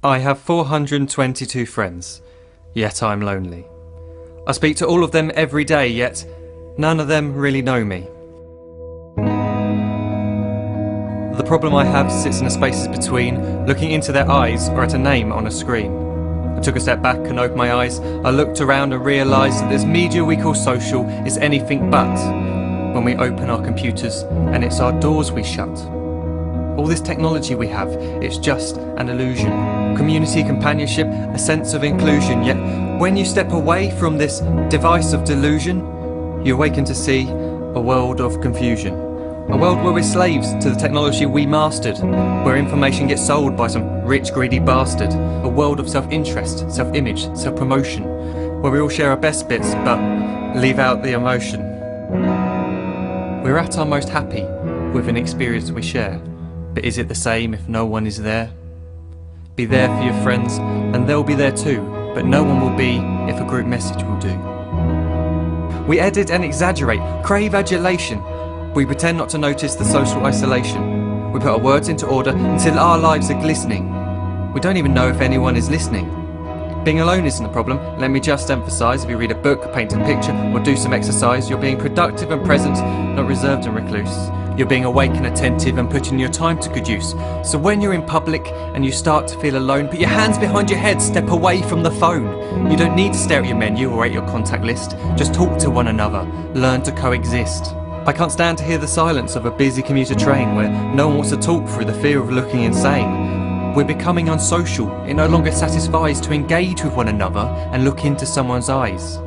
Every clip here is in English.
I have 422 friends, yet I'm lonely. I speak to all of them every day, yet none of them really know me. The problem I have sits in the spaces between looking into their eyes or at a name on a screen. I took a step back and opened my eyes. I looked around and realised that this media we call social is anything but when we open our computers, and it's our doors we shut. All this technology we have, it's just an illusion. Community, companionship, a sense of inclusion. Yet when you step away from this device of delusion, you awaken to see a world of confusion. A world where we're slaves to the technology we mastered, where information gets sold by some rich, greedy bastard. A world of self-interest, self-image, self-promotion, where we all share our best bits but leave out the emotion. We're at our most happy with an experience we share. But is it the same if no one is there? Be there for your friends, and they'll be there too, but no one will be if a group message will do. We edit and exaggerate, crave adulation. We pretend not to notice the social isolation. We put our words into order until our lives are glistening. We don't even know if anyone is listening. Being alone isn't the problem. Let me just emphasise, if you read a book, paint a picture, or do some exercise, you're being productive and present, not reserved and recluse. You're being awake and attentive and putting your time to good use. So when you're in public and you start to feel alone, put your hands behind your head, step away from the phone. You don't need to stare at your menu or at your contact list. Just talk to one another. Learn to coexist. I can't stand to hear the silence of a busy commuter train where no one wants to talk through the fear of looking insane. We're becoming unsocial. It no longer satisfies to engage with one another and look into someone's eyes.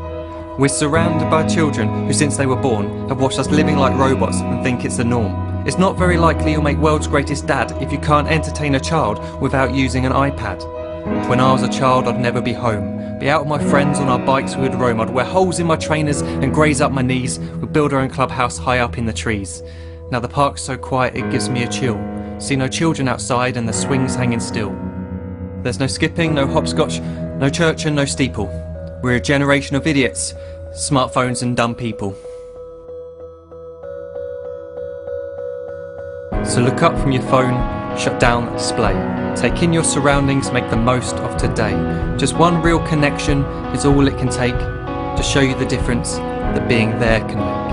We're surrounded by children who, since they were born, have watched us living like robots and think it's the norm. It's not very likely you'll make world's greatest dad if you can't entertain a child without using an iPad. When I was a child, I'd never be home. Be out with my friends on our bikes, we would roam. I'd wear holes in my trainers and graze up my knees. We'd build our own clubhouse high up in the trees. Now the park's so quiet it gives me a chill. See no children outside and the swings hanging still. There's no skipping, no hopscotch, no church and no steeple. We're a generation of idiots, smartphones and dumb people. So look up from your phone, shut down the display. Take in your surroundings, make the most of today. Just one real connection is all it can take to show you the difference that being there can make.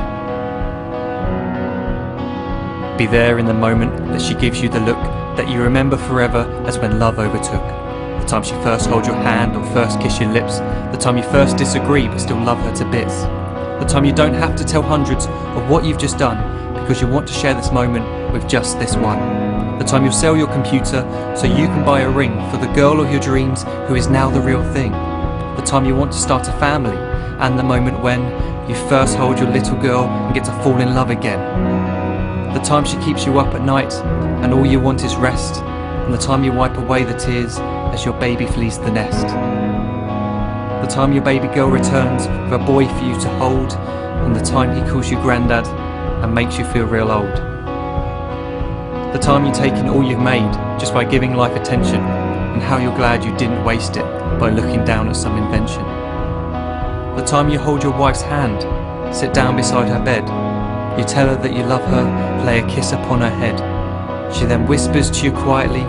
Be there in the moment that she gives you the look that you remember forever as when love overtook. The time she first holds your hand or first kiss your lips. The time you first disagree but still love her to bits. The time you don't have to tell hundreds of what you've just done because you want to share this moment with just this one. The time you'll sell your computer so you can buy a ring for the girl of your dreams who is now the real thing. The time you want to start a family, and the moment when you first hold your little girl and get to fall in love again. The time she keeps you up at night and all you want is rest, and the time you wipe away the tears as your baby flees the nest. The time your baby girl returns with a boy for you to hold, and the time he calls you granddad and makes you feel real old. The time you take in all you've made just by giving life attention, and how you're glad you didn't waste it by looking down at some invention. The time you hold your wife's hand, sit down beside her bed, you tell her that you love her, lay a kiss upon her head. She then whispers to you quietly,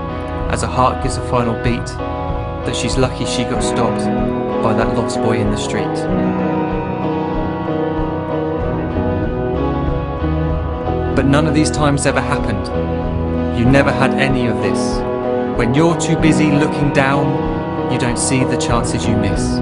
as her heart gives a final beat, that she's lucky she got stopped by that lost boy in the street. But none of these times ever happened. You never had any of this. When you're too busy looking down, you don't see the chances you miss.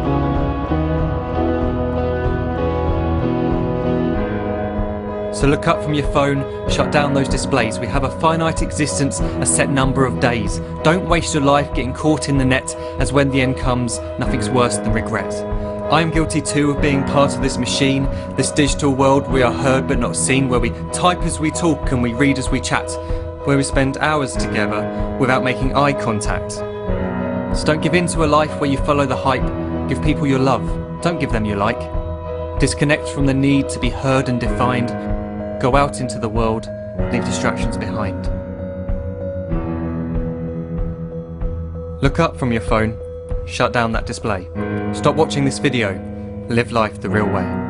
So look up from your phone, shut down those displays. We have a finite existence, a set number of days. Don't waste your life getting caught in the net, as when the end comes, nothing's worse than regret. I'm guilty too of being part of this machine, this digital world we are heard but not seen, where we type as we talk and we read as we chat, where we spend hours together without making eye contact. So don't give in to a life where you follow the hype. Give people your love, don't give them your like. Disconnect from the need to be heard and defined. Go out into the world, leave distractions behind. Look up from your phone, shut down that display. Stop watching this video, live life the real way.